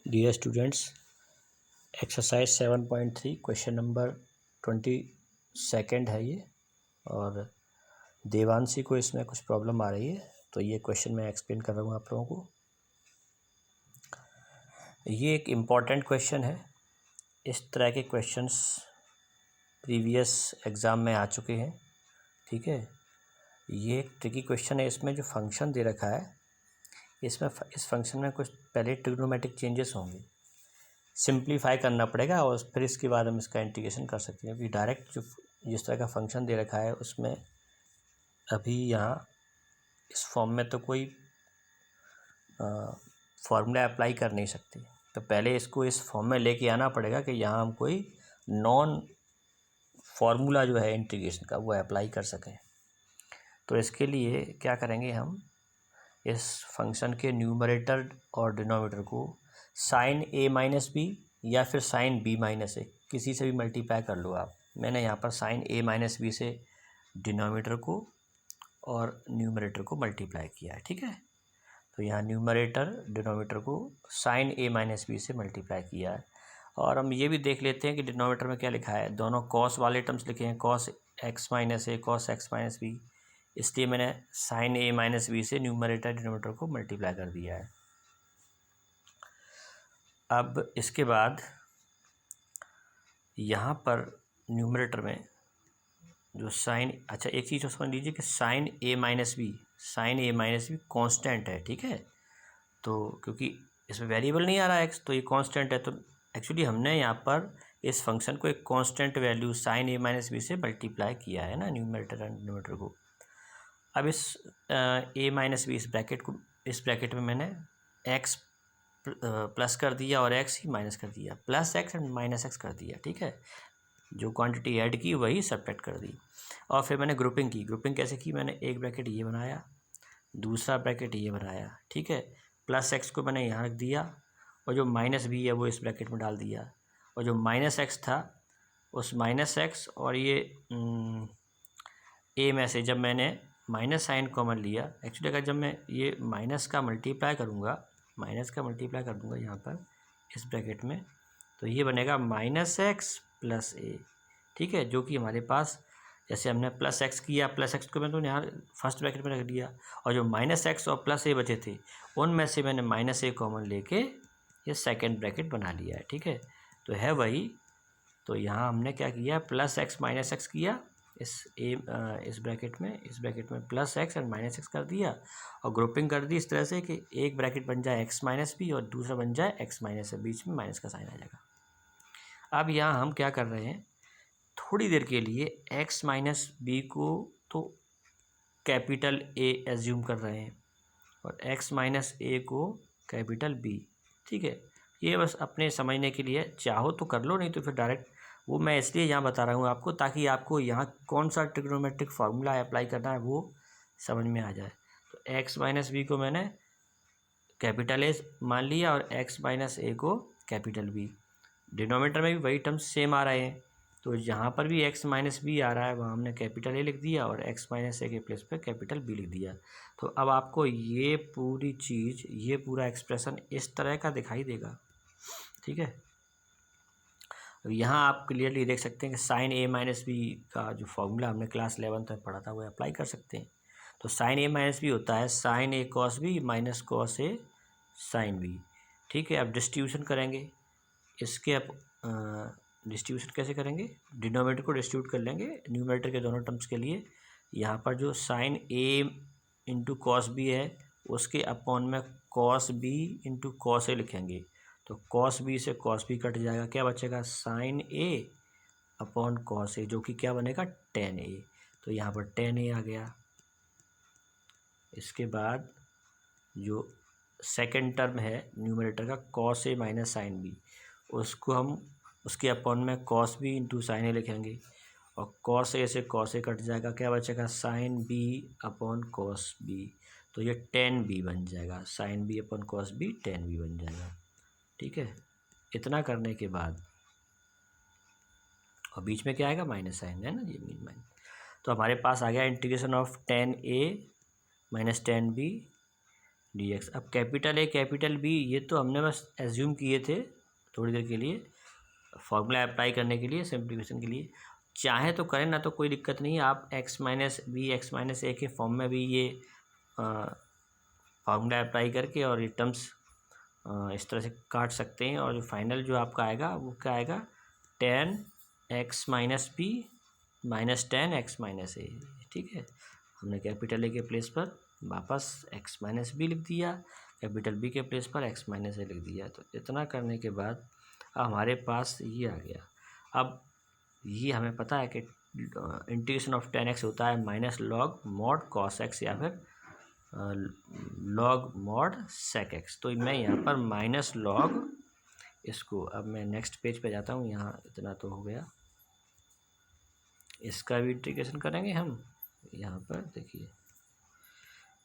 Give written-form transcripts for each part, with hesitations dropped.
Dear students, exercise 7.3 question number 22 है ये। और देवांशी को इसमें कुछ प्रॉब्लम आ रही है, तो ये क्वेश्चन मैं एक्सप्लेन कर रहा हूँ आप लोगों को। ये एक इम्पॉर्टेंट क्वेश्चन है। इस तरह के क्वेश्चंस प्रीवियस एग्ज़ाम में आ चुके हैं। ठीक है, ये एक ट्रिकी क्वेश्चन है। इसमें जो फंक्शन दे रखा है, इसमें इस फंक्शन में कुछ पहले ट्रिग्नोमेट्रिक चेंजेस होंगे, सिंप्लीफाई करना पड़ेगा और फिर इसके बाद हम इसका इंटीग्रेशन कर सकते हैं। अभी डायरेक्ट जो जिस तरह का फंक्शन दे रखा है उसमें अभी यहाँ इस फॉर्म में तो कोई फार्मूला अप्लाई कर नहीं सकते। तो पहले इसको इस फॉर्म में लेके आना पड़ेगा कि यहाँ हम कोई नॉन फार्मूला जो है इंटीग्रेशन का वो अप्लाई कर सकें। तो इसके लिए क्या करेंगे, हम इस फंक्शन के न्यूमरेटर और डिनोमिनेटर को साइन ए माइनस बी या फिर साइन बी माइनस ए किसी से भी मल्टीप्लाई कर लो आप। मैंने यहाँ पर साइन ए माइनस बी से डिनोमिनेटर को और न्यूमरेटर को मल्टीप्लाई किया है। ठीक है, तो यहाँ न्यूमरेटर डिनोमिनेटर को साइन ए माइनस बी से मल्टीप्लाई किया है। और हम ये भी देख लेते हैं कि डिनोमिनेटर में क्या लिखा है। दोनों कॉस वाले टर्म्स लिखे हैं, कॉस एक्स माइनस ए, कॉस एक्स माइनस बी, इसलिए मैंने साइन ए माइनस बी से न्यूमरेटर डिनोमिनेटर को मल्टीप्लाई कर दिया है। अब इसके बाद यहाँ पर न्यूमरेटर में जो साइन, अच्छा एक चीज़ समझ लीजिए कि साइन ए माइनस बी कॉन्स्टेंट है। ठीक है, तो क्योंकि इसमें वेरिएबल नहीं आ रहा है एक्स, तो ये कांस्टेंट है। तो एक्चुअली हमने यहाँ पर इस फंक्शन को एक कांस्टेंट वैल्यू साइन ए माइनस बी से मल्टीप्लाई किया है ना, न्यूमरेटर एंड डिनोमिनेटर को। अब इस ए माइनस बी इस ब्रैकेट में मैंने एक्स प्लस कर दिया और एक्स ही माइनस कर दिया, plus x and minus x कर दिया। ठीक है, जो क्वांटिटी ऐड की वही सब्ट्रैक्ट कर दी। और फिर मैंने ग्रुपिंग की। ग्रुपिंग कैसे की, मैंने एक ब्रैकेट ये बनाया, दूसरा ब्रैकेट ये बनाया। ठीक है, प्लस एक्स को मैंने यहाँ रख दिया और जो माइनस बी है वो इस ब्रैकेट में डाल दिया। और जो माइनस एक्स था उस माइनस एक्स और ये ए में से जब मैंने माइनस साइन कॉमन लिया, एक्चुअली अगर जब मैं ये माइनस का मल्टीप्लाई कर दूँगा यहाँ पर इस ब्रैकेट में, तो ये बनेगा माइनस एक्स प्लस ए। ठीक है, जो कि हमारे पास जैसे हमने प्लस एक्स किया, प्लस एक्स को मैं तो यहाँ फर्स्ट ब्रैकेट में रख दिया और जो माइनस एक्स और प्लस ए बचे थे उनमें से मैंने माइनस ए कॉमन लेके ये सेकंड ब्रैकेट बना लिया है। ठीक है, तो है वही। तो यहाँ हमने क्या किया, प्लस एक्स माइनस एक्स किया इस ब्रैकेट में plus x and minus x कर दिया और ग्रुपिंग कर दी इस तरह से कि एक ब्रैकेट बन जाए एक्स माइनस बी और दूसरा बन जाए एक्स माइनस ए, बीच में माइनस का साइन आ जाएगा। अब यहाँ हम क्या कर रहे हैं, थोड़ी देर के लिए एक्स माइनस बी को तो कैपिटल ए एज्यूम कर रहे हैं और एक्स माइनस ए को कैपिटल बी। ठीक है, ये बस अपने समझने के लिए, चाहो तो कर लो, नहीं तो फिर डायरेक्ट वो मैं इसलिए यहाँ बता रहा हूँ आपको ताकि आपको यहाँ कौन सा ट्रिग्नोमेट्रिक फार्मूला अप्लाई करना है वो समझ में आ जाए। तो एक्स माइनस बी को मैंने कैपिटल ए मान लिया और एक्स माइनस ए को कैपिटल बी। डिनोमिनेटर में भी वही टर्म्स सेम आ रहे हैं, तो जहाँ पर भी एक्स माइनस बी आ रहा है वहाँ हमने कैपिटल ए लिख दिया और एक्स माइनस ए के प्लेस पे कैपिटल बी लिख दिया। तो अब आपको ये पूरी चीज़, ये पूरा एक्सप्रेशन इस तरह का दिखाई देगा। ठीक है, यहाँ आप क्लियरली देख सकते हैं कि साइन ए माइनस बी का जो फॉर्मूला हमने क्लास 11th में पढ़ा था वो अप्लाई कर सकते हैं। तो साइन ए माइनस बी होता है sign A cos B minus cos A sine B. ठीक है, अब डिस्ट्रीब्यूशन करेंगे इसके। अब डिस्ट्रीब्यूशन कैसे करेंगे, डिनोमिनेटर को डिस्ट्रीब्यूट कर लेंगे न्यूमरेटर के दोनों टर्म्स के लिए। यहाँ पर जो साइन ए इंटू कॉस बी है उसके अपॉन में cos B into cos A लिखेंगे। तो कॉस बी से कॉस बी कट जाएगा, क्या बचेगा, sign A upon cos A, जो कि क्या बनेगा, टेन ए। तो यहाँ पर टेन ए आ गया। इसके बाद जो सेकेंड टर्म है न्यूमरेटर का cos A minus sine B, उसको हम उसके अपॉन में कॉस बी इंटू साइन ए लिखेंगे और कॉस ए से कॉस ए कट जाएगा, क्या बचेगा, sine B upon cos B. तो ये टेन बी बन जाएगा, sine B upon cos B ten B बन जाएगा। ठीक है, इतना करने के बाद और बीच में क्या आएगा, माइनस साइन है ना, ये मीन माइनस। तो हमारे पास आ गया integration of ten A minus ten B dx। अब कैपिटल ए कैपिटल बी ये तो हमने बस एज्यूम किए थे थोड़ी देर के लिए, फॉर्मूला अप्लाई करने के लिए, सिंप्लीफिकेशन के लिए। चाहे तो करें, ना तो कोई दिक्कत नहीं है। आप x minus b x minus a के फॉर्म में भी ये फार्मूला अप्लाई करके और ये टर्म्स इस तरह से काट सकते हैं, और जो फाइनल जो आपका आएगा वो क्या आएगा, 10x minus b minus 10x minus a. ठीक है, हमने कैपिटल ए के प्लेस पर वापस x माइनस बी लिख दिया, कैपिटल बी के प्लेस पर x माइनस ए लिख दिया। तो इतना करने के बाद हमारे पास ये आ गया। अब ये हमें पता है कि इंटीग्रेशन ऑफ 10x होता है minus log mod cos x या फिर लॉग मॉड सेक एक्स। तो मैं यहाँ पर माइनस लॉग इसको, अब मैं नेक्स्ट पेज पे जाता हूँ। यहाँ इतना तो हो गया, इसका भी इंटीग्रेशन करेंगे हम। यहाँ पर देखिए,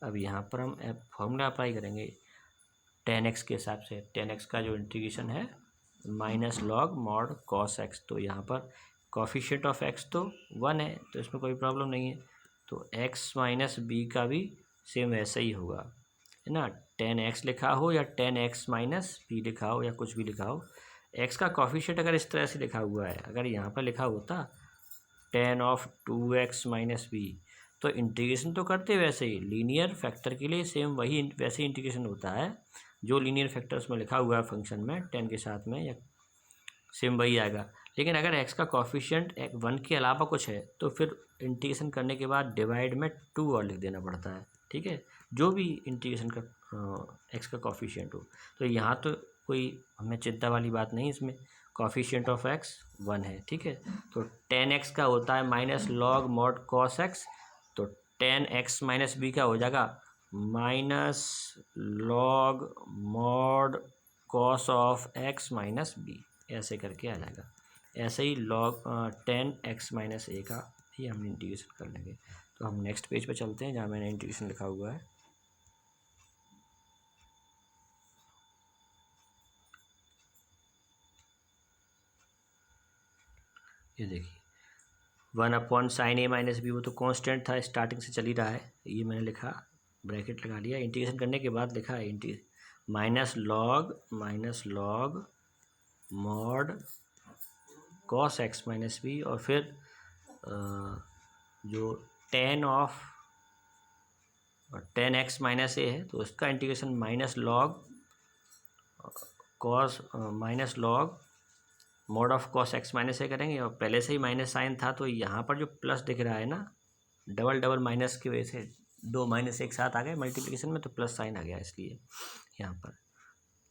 अब यहाँ पर हम फॉर्मूला अप्लाई करेंगे 10x के हिसाब से। 10x का जो इंटीग्रेशन है minus log mod cos x. तो यहाँ पर कॉफिशिएंट ऑफ x तो 1 है, तो इसमें कोई प्रॉब्लम नहीं है। तो x माइनस बी का भी सेम वैसा ही होगा, है ना। 10x लिखा हो या 10x माइनस बी लिखा हो या कुछ भी लिखा हो, x का कॉफिशिएंट अगर इस तरह से लिखा हुआ है, अगर यहाँ पर लिखा होता 10 ऑफ 2x माइनस बी, तो इंटीग्रेशन तो करते वैसे ही, लीनियर फैक्टर के लिए सेम वही वैसे ही इंटीग्रेशन होता है जो लीनियर फैक्टर उसमें लिखा हुआ है फंक्शन में 10 के साथ में, या सेम वही आएगा। लेकिन अगर x का कॉफिशिएंट 1 के अलावा कुछ है तो फिर इंटीग्रेशन करने के बाद डिवाइड में 2 और लिख देना पड़ता है। ठीक है, जो भी इंटीग्रेशन का x का कॉफिशिएंट हो। तो यहाँ तो कोई हमें चिंता वाली बात नहीं, इसमें कॉफिशिएंट ऑफ x 1 है। ठीक है, तो 10x का होता है minus log mod cos x। तो 10x माइनस बी का हो जाएगा minus log mod cos of x minus B, ऐसे करके आ जाएगा। ऐसे ही लॉग 10x माइनस ए का भी हम इंटीग्रेशन कर लेंगे। तो हम नेक्स्ट पेज पे चलते हैं जहाँ मैंने इंटीग्रेशन लिखा हुआ है। ये देखिए 1 अपॉन साइन ए माइनस बी, वो तो कांस्टेंट था, स्टार्टिंग से चल ही रहा है। ये मैंने लिखा, ब्रैकेट लगा लिया। इंटीग्रेशन करने के बाद लिखा है minus log mod cos x minus b, और फिर जो 10x माइनस ए है तो उसका integration minus log mod of cos x minus a करेंगे। और पहले से ही माइनस साइन था, तो यहाँ पर जो प्लस दिख रहा है ना, डबल माइनस की वजह से 2 माइनस एक साथ आ गए मल्टीप्लिकेशन में, तो प्लस साइन आ गया इसलिए यहाँ पर,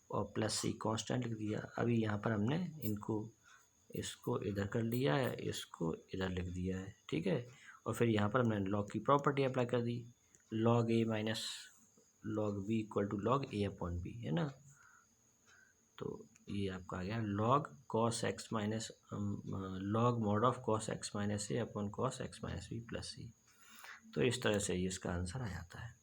और प्लस सी कांस्टेंट लिख दिया। अभी यहाँ पर हमने इसको इधर कर लिया है, इसको इधर लिख दिया है। ठीक है, और फिर यहाँ पर हमने लॉग की प्रॉपर्टी अप्लाई कर दी, log a minus log b equal to log a upon b, है ना। तो ये आपका आ गया log cos x minus log mod of cos x minus a upon cos x minus b plus c. तो इस तरह से इसका आंसर आ जाता है।